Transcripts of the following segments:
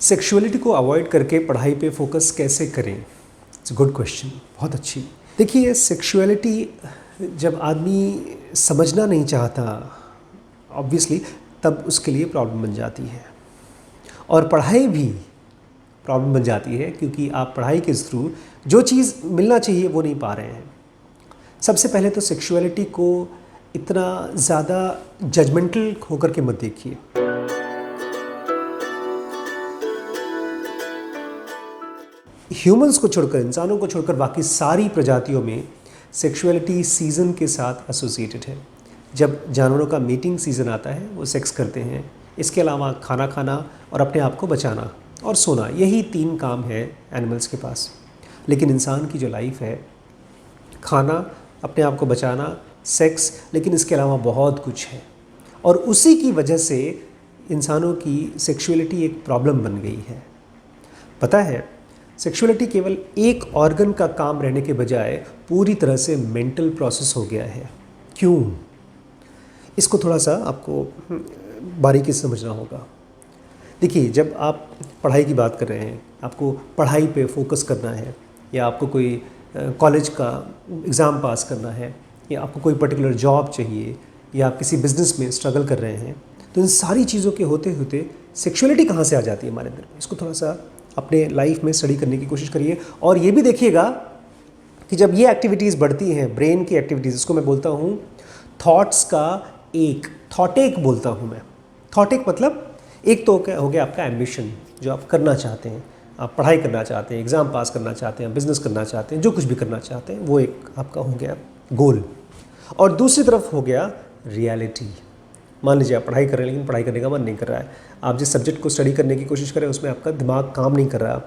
Sexuality को avoid करके पढ़ाई पे फोकस कैसे करें? इट्स गुड क्वेश्चन, बहुत अच्छी। देखिए, सेक्सुअलिटी जब आदमी समझना नहीं चाहता ऑब्वियसली, तब उसके लिए प्रॉब्लम बन जाती है। और पढ़ाई भी प्रॉब्लम बन जाती है क्योंकि आप पढ़ाई के थ्रू जो चीज़ मिलना चाहिए वो नहीं पा रहे हैं। सबसे पहले तो सेक्सुअलिटी को इतना ज़्यादा जजमेंटल होकर के मत देखिए। ह्यूमंस को छोड़कर, इंसानों को छोड़कर बाकी सारी प्रजातियों में सेक्सुअलिटी सीज़न के साथ एसोसिएटेड है। जब जानवरों का मीटिंग सीज़न आता है वो सेक्स करते हैं। इसके अलावा खाना खाना और अपने आप को बचाना और सोना, यही 3 काम है एनिमल्स के पास। लेकिन इंसान की जो लाइफ है, खाना, अपने आप को बचाना, सेक्स, लेकिन इसके अलावा बहुत कुछ है। और उसी की वजह से इंसानों की सेक्सुअलिटी एक प्रॉब्लम बन गई है। पता है, सेक्सुअलिटी केवल एक ऑर्गन का काम रहने के बजाय पूरी तरह से मेंटल प्रोसेस हो गया है। क्यों? इसको थोड़ा सा आपको बारीकी से समझना होगा। देखिए, जब आप पढ़ाई की बात कर रहे हैं, आपको पढ़ाई पे फोकस करना है, या आपको कोई कॉलेज का एग्ज़ाम पास करना है, या आपको कोई पर्टिकुलर जॉब चाहिए, या आप किसी बिज़नेस में स्ट्रगल कर रहे हैं, तो इन सारी चीज़ों के होते होते सेक्सुअलिटी कहाँ से आ जाती है हमारे अंदर? इसको थोड़ा सा अपने लाइफ में स्टडी करने की कोशिश करिए। और ये भी देखिएगा कि जब ये एक्टिविटीज़ बढ़ती हैं, ब्रेन की एक्टिविटीज़, इसको मैं बोलता हूँ थॉट्स का एक, थॉटेक बोलता हूँ मैं। थॉटेक मतलब एक तो हो गया आपका एम्बिशन, जो आप करना चाहते हैं, आप पढ़ाई करना चाहते हैं, एग्ज़ाम पास करना चाहते हैं, बिज़नेस करना चाहते हैं, जो कुछ भी करना चाहते हैं, वो एक आपका हो गया गोल। और दूसरी तरफ हो गया रियलिटी। मान लीजिए आप पढ़ाई कर रहे हैं लेकिन पढ़ाई करने का मन नहीं कर रहा है। आप जिस सब्जेक्ट को स्टडी करने की कोशिश कर रहे हैं उसमें आपका दिमाग काम नहीं कर रहा।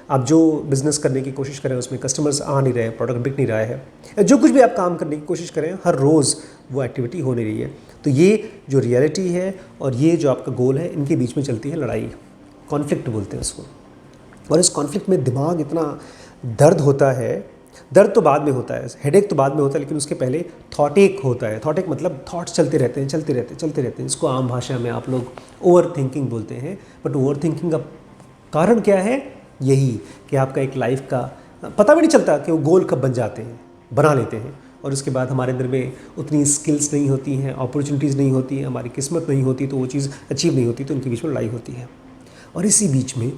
आप जो बिज़नेस करने की कोशिश कर रहे हैं उसमें कस्टमर्स आ नहीं रहे, प्रोडक्ट बिक नहीं रहा है, जो कुछ भी आप काम करने की कोशिश कर रहे हैं, हर रोज़ वो एक्टिविटी हो नहीं रही है। तो ये जो रियलिटी है और ये जो आपका गोल है, इनके बीच में चलती है लड़ाई, कॉन्फ्लिक्ट बोलते हैं उसको। और इस कॉन्फ्लिक्ट में दिमाग इतना दर्द होता है, दर्द तो बाद में होता है, हेडेक तो बाद में होता है, लेकिन उसके पहले थॉटेक होता है। थॉटेक मतलब थॉट्स चलते रहते हैं, चलते रहते हैं, चलते रहते हैं। इसको आम भाषा में आप लोग ओवर थिंकिंग बोलते हैं। बट ओवर थिंकिंग का कारण क्या है? यही कि आपका एक लाइफ का पता भी नहीं चलता कि वो गोल कब बन जाते हैं, बना लेते हैं, और उसके बाद हमारे अंदर में उतनी स्किल्स नहीं होती हैं, अपॉर्चुनिटीज़ नहीं होती हैं, हमारी किस्मत नहीं होती, तो वो चीज़ अचीव नहीं होती, तो उनके बीच में लड़ाई होती है। और इसी बीच में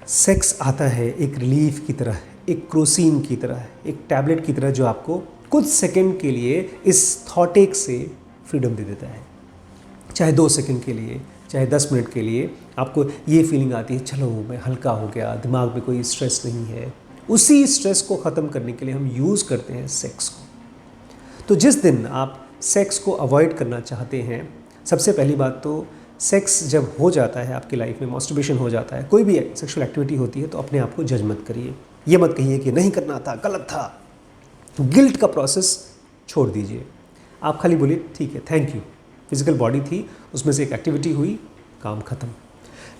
सेक्स आता है एक रिलीफ की तरह, एक क्रोसीन की तरह, एक टैबलेट की तरह, जो आपको कुछ सेकंड के लिए इस थॉटेक से फ्रीडम दे देता है। चाहे 2 सेकंड के लिए, चाहे 10 मिनट के लिए आपको ये फीलिंग आती है, चलो मैं हल्का हो गया, दिमाग में कोई स्ट्रेस नहीं है। उसी स्ट्रेस को ख़त्म करने के लिए हम यूज़ करते हैं सेक्स को। तो जिस दिन आप सेक्स को अवॉइड करना चाहते हैं, सबसे पहली बात तो सेक्स जब हो जाता है आपकी लाइफ में, मास्टरबेशन हो जाता है, कोई भी सेक्सुअल एक्टिविटी होती है, तो अपने आप को जज मत करिए। ये मत कहिए कि नहीं करना था, गलत था। तो गिल्ट का प्रोसेस छोड़ दीजिए। आप खाली बोलिए ठीक है, थैंक यू, फिजिकल बॉडी थी, उसमें से एक एक्टिविटी हुई, काम ख़त्म।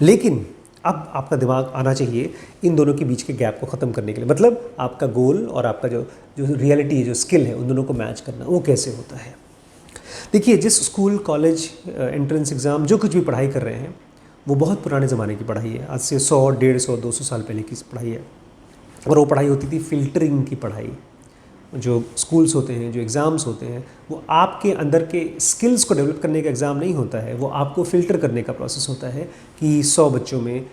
लेकिन अब आपका दिमाग आना चाहिए इन दोनों के बीच के गैप को ख़त्म करने के लिए। मतलब आपका गोल और आपका जो रियलिटी है, जो स्किल है, उन दोनों को मैच करना, वो कैसे होता है? देखिए, जिस स्कूल, कॉलेज, एंट्रेंस एग्ज़ाम, जो कुछ भी पढ़ाई कर रहे हैं, वो बहुत पुराने ज़माने की पढ़ाई है। आज से 100, 150, 200 साल पहले की पढ़ाई है। और वो पढ़ाई होती थी फ़िल्टरिंग की पढ़ाई। जो स्कूल्स होते हैं, जो एग्ज़ाम्स होते हैं, वो आपके अंदर के स्किल्स को डेवलप करने का एग्ज़ाम नहीं होता है, वो आपको फ़िल्टर करने का प्रोसेस होता है कि 100 बच्चों में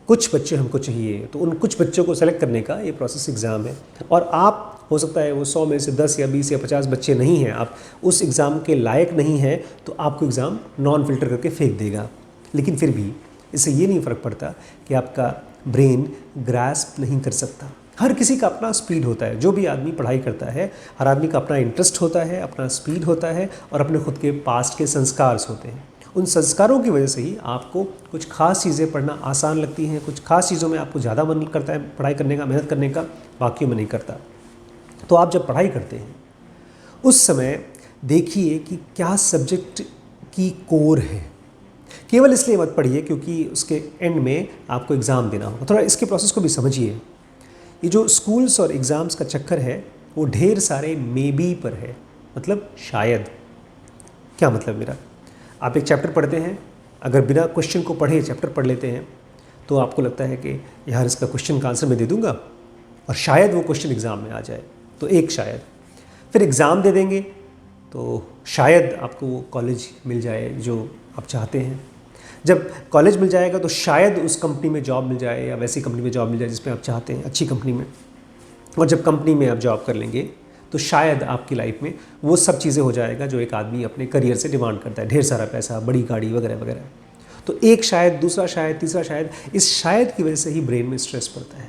कुछ बच्चे हमको चाहिए, तो उन कुछ बच्चों को सेलेक्ट करने का ये प्रोसेस एग्ज़ाम है। और आप, हो सकता है वो 100 में से 10 या 20 या 50 बच्चे नहीं हैं, आप उस एग्ज़ाम के लायक नहीं हैं, तो आपको एग्ज़ाम नॉन फ़िल्टर करके फेंक देगा। लेकिन फिर भी इससे ये नहीं फ़र्क पड़ता कि आपका ब्रेन ग्रास्प नहीं कर सकता। हर किसी का अपना स्पीड होता है। जो भी आदमी पढ़ाई करता है, हर आदमी का अपना इंटरेस्ट होता है, अपना स्पीड होता है, और अपने खुद के पास्ट के संस्कार होते हैं। उन संस्कारों की वजह से ही आपको कुछ खास चीज़ें पढ़ना आसान लगती हैं, कुछ खास चीज़ों में आपको ज़्यादा मन करता है पढ़ाई करने का, मेहनत करने का, बाकियों में नहीं करता। तो आप जब पढ़ाई करते हैं उस समय देखिए कि क्या सब्जेक्ट की कोर है। केवल इसलिए मत पढ़िए क्योंकि उसके एंड में आपको एग्ज़ाम देना होगा। थोड़ा इसके प्रोसेस को भी समझिए। ये जो स्कूल्स और एग्ज़ाम्स का चक्कर है, वो ढेर सारे मे बी पर है, मतलब शायद। क्या मतलब मेरा? आप एक चैप्टर पढ़ते हैं, अगर बिना क्वेश्चन को पढ़े चैप्टर पढ़ लेते हैं, तो आपको लगता है कि यार इसका क्वेश्चन का आंसर मैं दे दूंगा और शायद वो क्वेश्चन एग्ज़ाम में आ जाए, तो एक शायद। फिर एग्ज़ाम दे देंगे तो शायद आपको वो कॉलेज मिल जाए जो आप चाहते हैं। जब कॉलेज मिल जाएगा तो शायद उस कंपनी में जॉब मिल जाए या वैसी कंपनी में जॉब मिल जाए जिसमें आप चाहते हैं, अच्छी कंपनी में। और जब कंपनी में आप जॉब कर लेंगे तो शायद आपकी लाइफ में वो सब चीज़ें हो जाएगा जो एक आदमी अपने करियर से डिमांड करता है, ढेर सारा पैसा, बड़ी गाड़ी वगैरह वगैरह। तो एक शायद, दूसरा शायद, तीसरा शायद, इस शायद की वजह से ही ब्रेन में स्ट्रेस पड़ता है।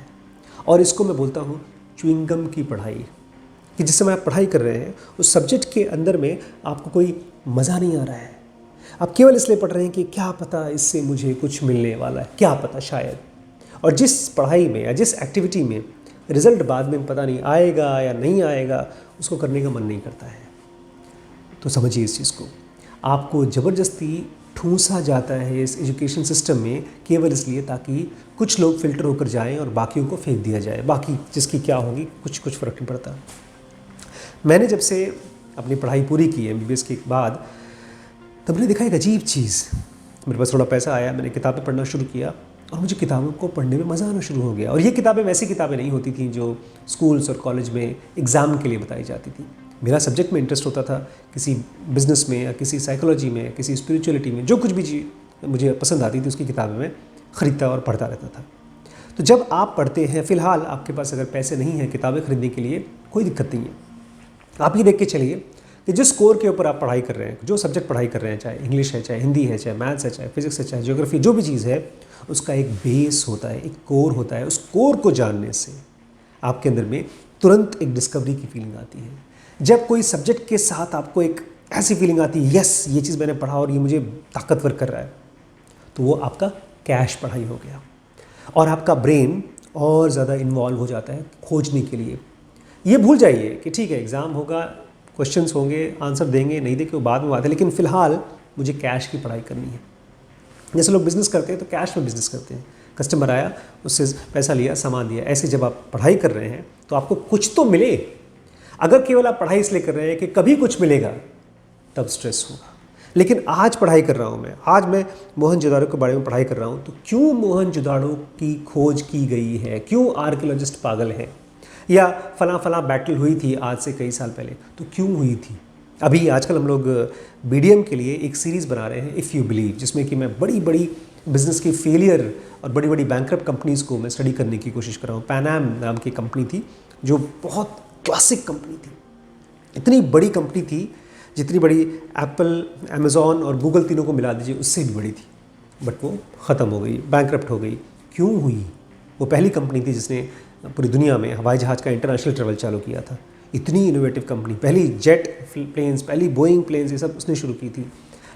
और इसको मैं बोलता हूँ च्युइंगम की पढ़ाई, कि जिस समय आप पढ़ाई कर रहे हैं उस सब्जेक्ट के अंदर में आपको कोई मज़ा नहीं आ रहा है, आप केवल इसलिए पढ़ रहे हैं कि क्या पता इससे मुझे कुछ मिलने वाला है, क्या पता शायद। और जिस पढ़ाई में या जिस एक्टिविटी में रिज़ल्ट बाद में पता नहीं आएगा या नहीं आएगा, उसको करने का मन नहीं करता है। तो समझिए इस चीज़ को, आपको ज़बरदस्ती ठूंसा जाता है इस एजुकेशन सिस्टम में केवल इसलिए ताकि कुछ लोग फ़िल्टर होकर जाएं और बाकियों को फेंक दिया जाए। बाकी जिसकी क्या होगी कुछ फ़र्क नहीं पड़ता। मैंने जब से अपनी पढ़ाई पूरी की MBBS के बाद, तब मैंने देखा एक अजीब चीज़। मेरे पास थोड़ा पैसा आया, मैंने किताबें पढ़ना शुरू किया और मुझे किताबों को पढ़ने में मज़ा आना शुरू हो गया। और ये किताबें वैसी किताबें नहीं होती थी जो स्कूल्स और कॉलेज में एग्ज़ाम के लिए बताई जाती थी। मेरा सब्जेक्ट में इंटरेस्ट होता था, किसी बिज़नेस में या किसी साइकोलॉजी में, किसी स्पिरिचुअलिटी में, जो कुछ भी चीज़ मुझे पसंद आती थी उसकी किताबें मैं ख़रीदता और पढ़ता रहता था। तो जब आप पढ़ते हैं, फ़िलहाल आपके पास अगर पैसे नहीं हैं किताबें खरीदने के लिए, कोई दिक्कत नहीं है। आप ये देख के चलिए कि जिस कोर के ऊपर आप पढ़ाई कर रहे हैं, जो सब्जेक्ट पढ़ाई कर रहे हैं, चाहे इंग्लिश है, चाहे हिंदी है, चाहे मैथ्स है, चाहे फिजिक्स है, चाहे ज्योग्राफी, जो भी चीज़ है, उसका एक बेस होता है, एक कोर होता है। उस कोर को जानने से आपके अंदर में तुरंत एक डिस्कवरी की फीलिंग आती है। जब कोई सब्जेक्ट के साथ आपको एक ऐसी फीलिंग आती है, यस ये चीज़ मैंने पढ़ा और ये मुझे ताकतवर कर रहा है, तो वो आपका कैश पढ़ाई हो गया और आपका ब्रेन और ज़्यादा इन्वॉल्व हो जाता है खोजने के लिए। ये भूल जाइए कि ठीक है एग्ज़ाम होगा, क्वेश्चंस होंगे, आंसर देंगे, नहीं देंगे वो बाद में बात है, लेकिन फ़िलहाल मुझे कैश की पढ़ाई करनी है। जैसे लोग बिज़नेस करते हैं तो कैश में बिज़नेस करते हैं, कस्टमर आया, उससे पैसा लिया, सामान दिया। ऐसे जब आप पढ़ाई कर रहे हैं तो आपको कुछ तो मिले। अगर केवल आप पढ़ाई इसलिए कर रहे हैं कि कभी कुछ मिलेगा, तब स्ट्रेस होगा। लेकिन आज पढ़ाई कर रहा हूँ मैं, आज मैं मोहनजोदाड़ो के बारे में पढ़ाई कर रहा हूँ, तो क्यों मोहनजोदाड़ो की खोज की गई है, क्यों आर्कियोलॉजिस्ट पागल हैं, या फला बैटल हुई थी आज से कई साल पहले, तो क्यों हुई थी। अभी आजकल हम लोग BDM के लिए एक सीरीज़ बना रहे हैं, इफ़ यू बिलीव, जिसमें कि मैं बड़ी बड़ी बिज़नेस की फेलियर और बड़ी बड़ी बैंकरप्ट कंपनीज़ को मैं स्टडी करने की कोशिश कर रहा हूँ। पैनाम नाम की कंपनी थी जो बहुत क्लासिक कंपनी थी, इतनी बड़ी कंपनी थी जितनी बड़ी एप्पल, अमेज़ॉन और गूगल तीनों को मिला दीजिए उससे भी बड़ी थी, बट वो ख़त्म हो गई, बैंकरप्ट हो गई। क्यों हुई? वो पहली कंपनी थी जिसने पूरी दुनिया में हवाई जहाज़ का इंटरनेशनल ट्रैवल चालू किया था। इतनी इनोवेटिव कंपनी, पहली जेट प्लेन्स, पहली बोइंग प्लेन्स, ये सब उसने शुरू की थी,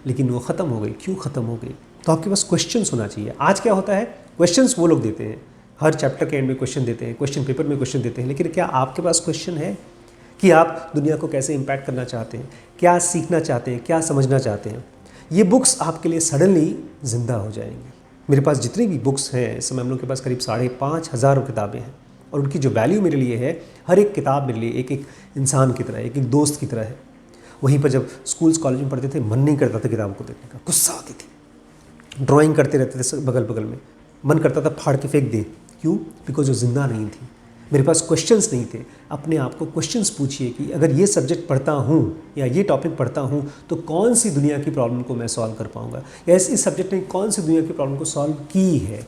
लेकिन वो ख़त्म हो गई। क्यों ख़त्म हो गई? तो आपके पास क्वेश्चंस होना चाहिए। आज क्या होता है, क्वेश्चंस वो लोग देते हैं, हर चैप्टर के एंड में क्वेश्चन देते हैं, क्वेश्चन पेपर में क्वेश्चन देते हैं, लेकिन क्या आपके पास क्वेश्चन है कि आप दुनिया को कैसे इम्पैक्ट करना चाहते हैं, क्या सीखना चाहते हैं, क्या समझना चाहते हैं? ये बुक्स आपके लिए सडनली ज़िंदा हो जाएंगी। मेरे पास जितनी भी बुक्स हैं इस समय हम लोग के पास करीब 5,500 किताबें हैं, और उनकी जो वैल्यू मेरे लिए है, हर एक किताब मेरे लिए एक एक इंसान की तरह, एक एक दोस्त की तरह है। वहीं पर जब स्कूल्स कॉलेज में पढ़ते थे, मन नहीं करता था किताबों को देखने का, गुस्सा आती थी, ड्राइंग करते रहते थे बगल बगल में, मन करता था फाड़ के फेंक दे। क्यों? बिकॉज वो ज़िंदा नहीं थी, मेरे पास क्वेश्चंस नहीं थे। अपने आप को क्वेश्चंस पूछिए कि अगर ये सब्जेक्ट पढ़ता हूँ या ये टॉपिक पढ़ता हूँ तो कौन सी दुनिया की प्रॉब्लम को मैं सॉल्व कर पाऊँगा, या इस सब्जेक्ट ने कौन सी दुनिया की प्रॉब्लम को सॉल्व की है।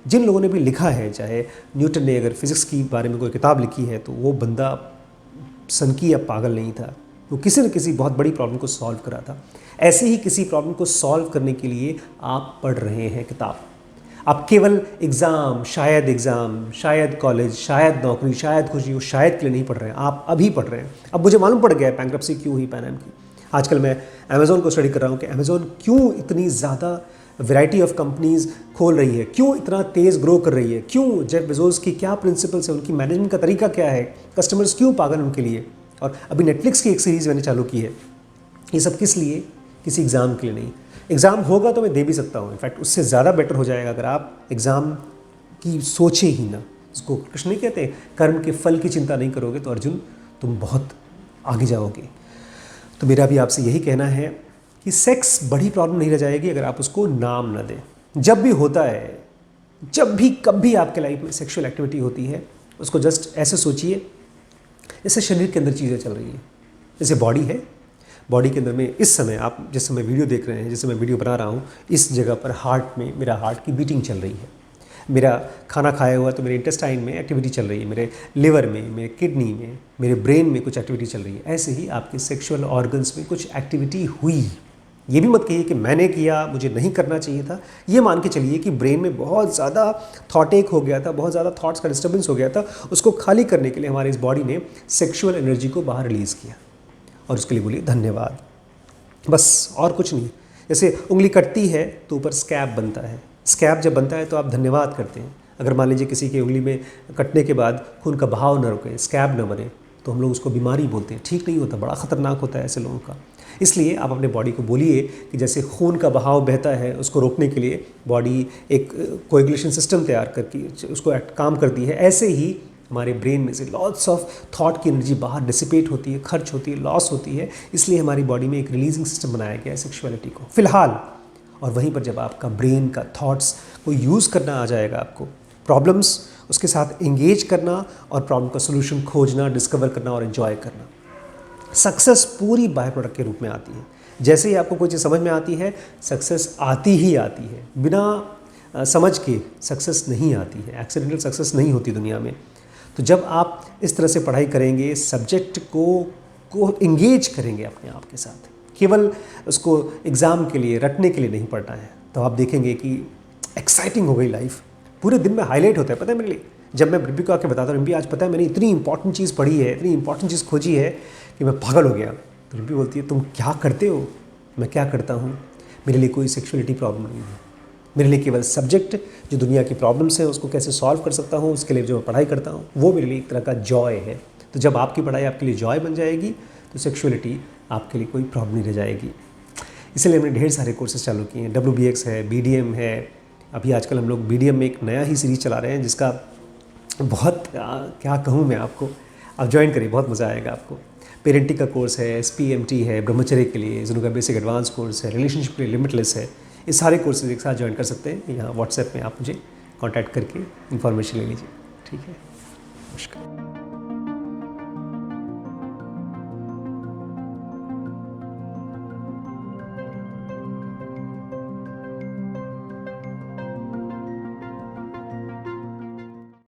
जिन लोगों ने भी लिखा है, चाहे न्यूटन ने अगर फिज़िक्स की बारे में कोई किताब लिखी है, तो वो बंदा सनकी या पागल नहीं था, वो किसी न किसी बहुत बड़ी प्रॉब्लम को सॉल्व करा था। ऐसे ही किसी प्रॉब्लम को सॉल्व करने के लिए आप पढ़ रहे हैं किताब। आप केवल एग्ज़ाम, शायद कॉलेज, शायद नौकरी, शायद खुशी हो, शायद के लिए नहीं पढ़ रहे हैं, आप अभी पढ़ रहे हैं। अब मुझे मालूम पड़ गया है बैंक्रप्सी क्यों हुई पैनाम की। आजकल मैं अमेज़ॉन को स्टडी कर रहा हूँ कि अमेज़ॉन क्यों इतनी ज़्यादा वैरायटी ऑफ कंपनीज़ खोल रही है, क्यों इतना तेज़ ग्रो कर रही है, क्यों जेफ बेजोस की क्या प्रिंसिपल्स है, उनकी मैनेजमेंट का तरीका क्या है, कस्टमर्स क्यों पागल उनके लिए। और अभी नेटफ्लिक्स की एक सीरीज़ मैंने चालू की है। ये सब किस लिए? किसी एग्ज़ाम के लिए नहीं। एग्ज़ाम होगा तो मैं दे भी सकता हूँ, इनफैक्ट उससे ज़्यादा बेटर हो जाएगा अगर आप एग्ज़ाम की सोचे ही ना। उसको कृष्ण नहीं कहते, कर्म के फल की चिंता नहीं करोगे तो अर्जुन तुम बहुत आगे जाओगे। तो मेरा भी आपसे यही कहना है कि सेक्स बड़ी प्रॉब्लम नहीं रह जाएगी अगर आप उसको नाम ना दें। जब भी होता है, जब भी कभी आपके लाइफ में सेक्सुअल एक्टिविटी होती है, उसको जस्ट ऐसे सोचिए जैसे शरीर के अंदर चीज़ें चल रही हैं। जैसे बॉडी है, बॉडी के अंदर में इस समय आप जिस समय वीडियो देख रहे हैं, जिस समय वीडियो बना रहा हूँ, इस जगह पर हार्ट में मेरा हार्ट की बीटिंग चल रही है। मेरा खाना खाया हुआ तो मेरे इंटेस्टाइन में एक्टिविटी चल रही है, मेरे लिवर में, मेरे किडनी में, मेरे ब्रेन में कुछ एक्टिविटी चल रही है। ऐसे ही आपके सेक्सुअल ऑर्गन्स में कुछ एक्टिविटी हुई। ये भी मत कहिए कि मैंने किया, मुझे नहीं करना चाहिए था। ये मान के चलिए कि ब्रेन में बहुत ज़्यादा थॉट एक हो गया था, बहुत ज़्यादा थॉट्स का डिस्टर्बेंस हो गया था। उसको खाली करने के लिए हमारे इस बॉडी ने सेक्सुअल एनर्जी को बाहर रिलीज़ किया, और उसके लिए बोलिए धन्यवाद। बस और कुछ नहीं। जैसे उंगली कटती है तो ऊपर स्कैब बनता है। स्कैब जब बनता है तो आप धन्यवाद करते हैं। अगर मान लीजिए किसी की उंगली में कटने के बाद खून का बहाव न रुके, स्कैब न बने, तो हम लोग उसको बीमारी बोलते हैं। ठीक नहीं होता, बड़ा ख़तरनाक होता है ऐसे लोगों का। इसलिए आप अपने बॉडी को बोलिए कि जैसे खून का बहाव बहता है, उसको रोकने के लिए बॉडी एक कोएगुलेशन सिस्टम तैयार करके उसको काम करती है। ऐसे ही हमारे ब्रेन में से लॉट्स ऑफ थॉट की एनर्जी बाहर डिसिपेट होती है, खर्च होती है, लॉस होती है। इसलिए हमारी बॉडी में एक रिलीजिंग सिस्टम बनाया गया है सेक्सुअलिटी को फ़िलहाल। और वहीं पर जब आपका ब्रेन का थॉट्स को यूज़ करना आ जाएगा, आपको प्रॉब्लम्स उसके साथ एंगेज करना और प्रॉब्लम का सोल्यूशन खोजना, डिस्कवर करना और एंजॉय करना। सक्सेस पूरी बाय प्रोडक्ट के रूप में आती है। जैसे ही आपको कोई चीज़ समझ में आती है, सक्सेस आती ही आती है। बिना समझ के सक्सेस नहीं आती है। एक्सीडेंटल सक्सेस नहीं होती दुनिया में। तो जब आप इस तरह से पढ़ाई करेंगे, सब्जेक्ट को एंगेज करेंगे अपने आप के साथ, केवल उसको एग्ज़ाम के लिए रटने के लिए नहीं पढ़ना है, तो आप देखेंगे कि एक्साइटिंग हो गई लाइफ। पूरे दिन में हाईलाइट होता है। पता है मेरे लिए, जब मैं रिम्पी को आके बताता हूँ, रिम्पी आज पता है मैंने इतनी इंपॉर्टेंट चीज़ पढ़ी है, इतनी इंपॉर्टेंट चीज़ खोजी है कि मैं पागल हो गया। तो रिम्पी बोलती है तुम क्या करते हो? मैं क्या करता हूँ, मेरे लिए कोई सेक्सुअलिटी प्रॉब्लम नहीं है। मेरे लिए केवल सब्जेक्ट जो दुनिया की प्रॉब्लम्स हैं उसको कैसे सॉल्व कर सकता हूँ, उसके लिए जो मैं पढ़ाई करता हूँ, वो मेरे लिए एक तरह का जॉय है। तो जब आपकी पढ़ाई आपके लिए जॉय बन जाएगी तो सेक्सुअलिटी आपके लिए कोई प्रॉब्लम नहीं रह जाएगी। इसलिए हमने ढेर सारे कोर्सेज चालू किए हैं। WBX है, BDM है। अभी आजकल हम लोग BDM में एक नया ही सीरीज़ चला रहे हैं जिसका बहुत क्या कहूँ मैं आपको, आप ज्वाइन करिए, बहुत मज़ा आएगा आपको। पेरेंटिंग का कोर्स है, SPMT है ब्रह्मचर्य के लिए, जिनका बेसिक एडवांस कोर्स है, रिलेशनशिप के लिए लिमिटलेस है। ये सारे कोर्सेज एक साथ ज्वाइन कर सकते हैं। यहाँ व्हाट्सएप में आप मुझे कॉन्टैक्ट करके इन्फॉर्मेशन ले लीजिए। ठीक है, नमस्कार।